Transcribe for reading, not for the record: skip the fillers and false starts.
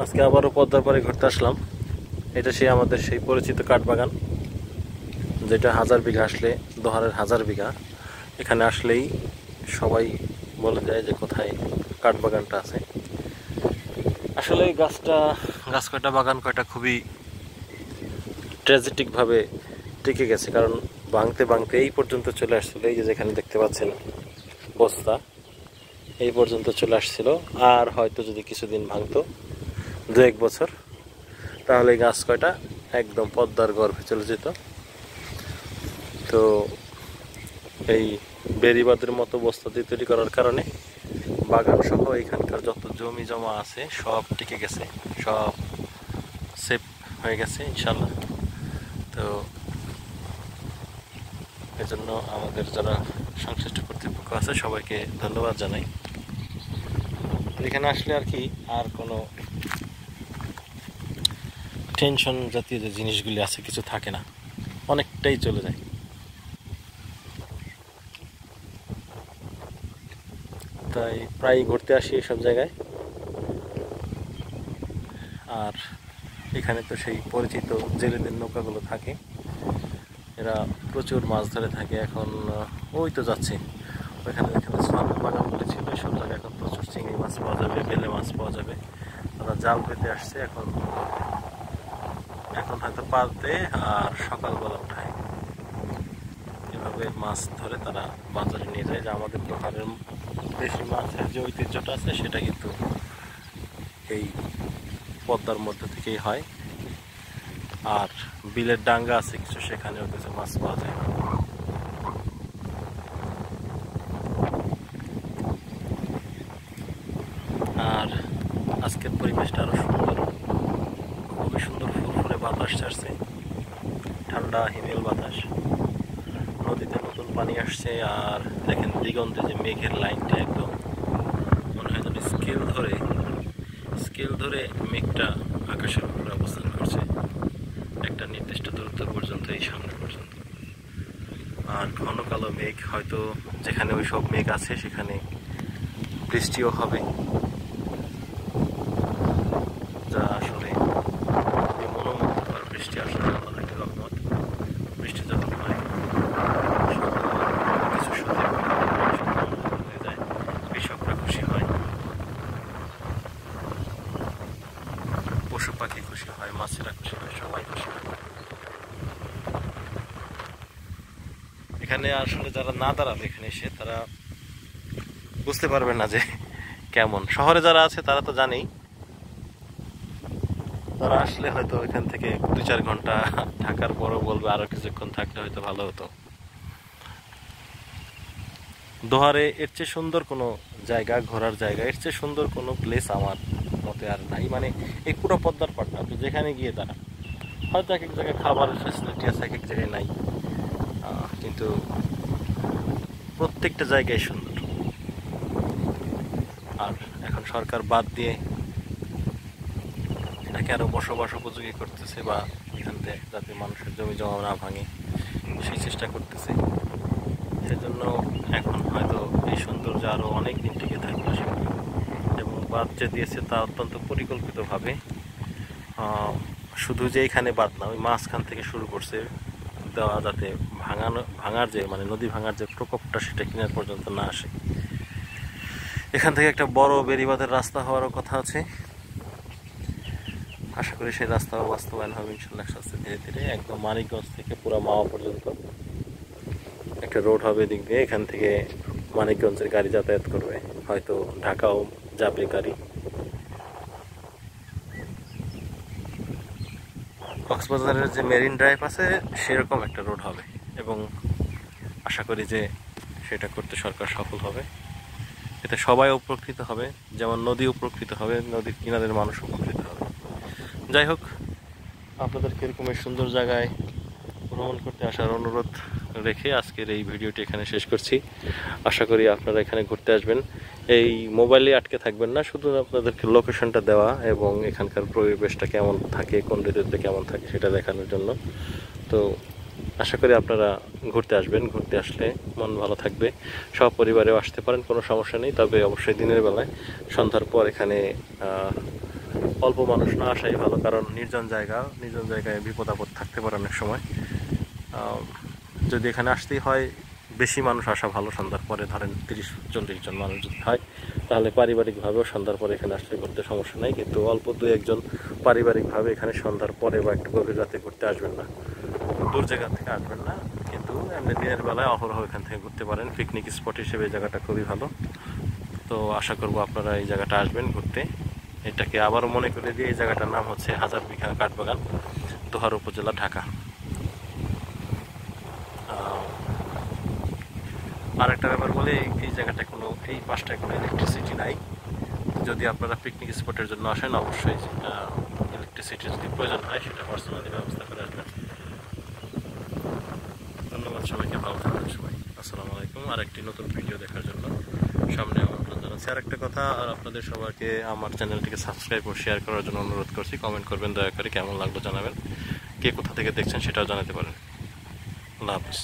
আজকে আবারও পদ্মার পাড়ে ঘুরতে আসলাম। এটা আমাদের সেই পরিচিত কাঠবাগান, যেটা 1000 বিঘা, আসলে দোহারের 1000 বিঘা। এখানে আসলেই সবাই বলে যায় যে কোথায় কাঠবাগানটা আছে। আসলে এই গাছ কয়টা, বাগান কয়টা খুবই ট্র্যাজেটিকভাবে টিকে গেছে, কারণ ভাঙতে ভাঙতে এই পর্যন্ত চলে আসছিল। এই যে যেখানে দেখতে পাচ্ছেন বস্তা, এই পর্যন্ত চলে আসছিল। আর হয়তো যদি কিছুদিন ভাঙতো, 2-1 বছর, তাহলে এই গাছ কয়টা একদম পদ্মার গর্ভে চলে যেত। তো এই বেড়িবাঁধের মতো বস্তা দিয়ে তৈরি করার কারণে বাগান সহ এখানকার যত জমি জমা আছে সব টিকে গেছে, সব সেফ হয়ে গেছে ইনশাল্লাহ। তো এজন্য আমাদের যারা সংশ্লিষ্ট কর্তৃপক্ষ আছে সবাইকে ধন্যবাদ জানাই। এখানে আসলে আর কি আর কোনো টেনশন জাতীয় যে জিনিসগুলি আছে কিছু থাকে না, অনেকটাই চলে যায়। তাই প্রায় ঘুরতে আসি এসব জায়গায়। আর এখানে তো সেই পরিচিত জেলেদের নৌকাগুলো থাকে, এরা প্রচুর মাছ ধরে থাকে। এখন ওই তো যাচ্ছে ওইখানে যেখানে সোয়াবিন বাগানগুলি ছিল সব জায়গায় এখন প্রচুর চিংড়ি মাছ পাওয়া যাবে, বেলে মাছ পাওয়া যাবে। তারা জাল পেতে আসছে, এখন হয়তো পাতে আর সকালবেলা উঠায়, এভাবে মাছ ধরে তারা বাজারে নিয়ে যায়। যে আমাদের দোকানের দেশি মাছের যে ঐতিহ্যটা আছে সেটা কিন্তু এই পদ্মার মধ্যে থেকেই হয়। আর বিলের ডাঙ্গা আছে কিছু, সেখানেও কিছু মাছ পাওয়া যায়। আর আজকের পরিবেশটা আরো সুন্দর, খুবই সুন্দর, ফুরফুরে বাতাস ছাড়ছে, ঠান্ডা হিমেল বাতাস, নদীতে নতুন পানি আসছে। আর দেখেন দিগন্তে যে মেঘের লাইনটা একদম মনে হয় যেন স্কেল ধরে মেঘটা আকাশের উপরে অবস্থান করছে একটা নির্দিষ্ট দূরত্ব পর্যন্ত, এই সামনে পর্যন্ত। আর ঘন কালো মেঘ, হয়তো যেখানে ওই সব মেঘ আছে সেখানে বৃষ্টিও হবে, যা আসলে মনোমুগ্ধকর। বৃষ্টি আসলে আল্লাহর একটা রহমত। বৃষ্টি যখন হয় কিছু সুন্দর হয়ে যায়, কৃষকরা খুশি হয়, পশু পাখি খুশি হয়, মাছেরা খুশি হয়, সবাই খুশি হয়। এখানে আসলে যারা না দাঁড়াবে এখানে এসে, তারা বুঝতে পারবে না যে কেমন। শহরে যারা আছে তারা তো জানেই, তারা আসলে হয়তো এখান থেকে 2-4 ঘন্টা থাকার পরও বলবে আরো কিছুক্ষণ থাকলে হয়তো ভালো হতো। দোহারে এর চেয়ে সুন্দর কোনো জায়গা, ঘোরার জায়গা, এর চেয়ে সুন্দর কোনো প্লেস আমার মতে আর নাই। মানে এই পুরো পদ্মার পাড়টা আপনি যেখানে গিয়ে দাঁড়ান, হয়তো এক এক জায়গায় খাবারের ফ্যাসিলিটি আছে, এক এক জায়গায় নাই, কিন্তু প্রত্যেকটা জায়গায় সুন্দর। আর এখন সরকার বাদ দিয়ে এটাকে আরো বসবাস উপযোগী করতেছে, বা এখান থেকে যাতে মানুষের জমি জমা না ভাঙে সেই চেষ্টা করতেছে। সেজন্য এখন হয়তো এই সৌন্দর্য আরো অনেক দিন টিকে থাকবে আশা করি। এবং বাঁধ যে দিয়েছে তা অত্যন্ত পরিকল্পিতভাবে, শুধু যে এখানে বাঁধ না, ওই মাঝখান থেকে শুরু করছে দেওয়া, যাতে ভাঙার যে মানে নদী ভাঙার যে প্রকোপটা সেটা কিনার পর্যন্ত না আসে। এখান থেকে একটা বড় বেড়িবাঁধের রাস্তা হওয়ারও কথা আছে। আশা করি সেই রাস্তাও বাস্তবায়ন হবে ইনশাল্লাহ আস্তে ধীরে ধীরে। একদম মানিকগঞ্জ থেকে পুরো মাওয়া পর্যন্ত একটা রোড হবে এদিক দিয়ে। এখান থেকে মানিকগঞ্জের গাড়ি যাতায়াত করবে, হয়তো ঢাকাও যাবে গাড়ি। কক্সবাজারের যে মেরিন ড্রাইভ আছে সেরকম একটা রোড হবে, এবং আশা করি যে সেটা করতে সরকার সফল হবে। এতে সবাই উপকৃত হবে, যেমন নদী উপকৃত হবে, নদীর কিনারের মানুষ উপকৃত হবে। যাই হোক, আপনাদেরকে এরকম সুন্দর জায়গায় ভ্রমণ করতে আসার অনুরোধ রেখে আজকের এই ভিডিওটি এখানে শেষ করছি। আশা করি আপনারা এখানে ঘুরতে আসবেন, এই মোবাইলে আটকে থাকবেন না, শুধু আপনাদেরকে লোকেশনটা দেওয়া এবং এখানকার পরিবেশটা কেমন থাকে, কোন ঋতুতে কেমন থাকে সেটা দেখানোর জন্য। তো আশা করি আপনারা ঘুরতে আসবেন, ঘুরতে আসলে মন ভালো থাকবে। সব পরিবারেও আসতে পারেন, কোনো সমস্যা নেই। তবে অবশ্যই দিনের বেলায় সন্ধ্যার পর এখানে অল্প মানুষ না আসাই ভালো, কারণ নির্জন জায়গায় বিপদ আপদ থাকতে পারে অনেক সময়। যদি এখানে আসতেই হয় বেশি মানুষ আসা ভালো, সন্ধ্যার পরে ধরেন 30-40 জন মানুষ যদি হয় তাহলে পারিবারিকভাবেও সন্ধ্যার পরে এখানে আসতে করতে সমস্যা নেই, কিন্তু অল্প 2-1 জন পারিবারিকভাবে এখানে সন্ধ্যার পরে বা একটু গভীর রাতে ঘুরতে আসবেন না, দূর জায়গা থেকে আসবেন না। কিন্তু এমনি দিনের বেলায় অহরহ এখান থেকে ঘুরতে পারেন, পিকনিক স্পট হিসেবে এই জায়গাটা খুবই ভালো। তো আশা করব আপনারা এই জায়গাটা আসবেন ঘুরতে। এটাকে আবারও মনে করে দিয়ে, এই জায়গাটার নাম হচ্ছে হাজার বিঘা কাঠবাগান, দোহার উপজেলা, ঢাকা। আর একটা ব্যাপার বলে, এই জায়গাটায় এই পাশটায় কোনো ইলেকট্রিসিটি নাই। যদি আপনারা পিকনিক স্পটের জন্য আসেন অবশ্যই ইলেকট্রিসিটির যদি প্রয়োজন হয় সেটা পার্সোনালি ব্যবস্থা করে আসবেন। ধন্যবাদ সবাইকে, ভালো থাকবেন সবাই। আসসালামু আলাইকুম। আর একটি নতুন ভিডিও দেখার জন্য সামনে আমন্ত্রণ জানাচ্ছি। আর একটা কথা, আর আপনাদের সবাইকে আমার চ্যানেলটিকে সাবস্ক্রাইব ও শেয়ার করার জন্য অনুরোধ করছি। কমেন্ট করবেন দয়া করে, কেমন লাগলো জানাবেন, কে কোথা থেকে দেখছেন সেটাও জানাতে পারেন। আল্লাহ হাফিজ।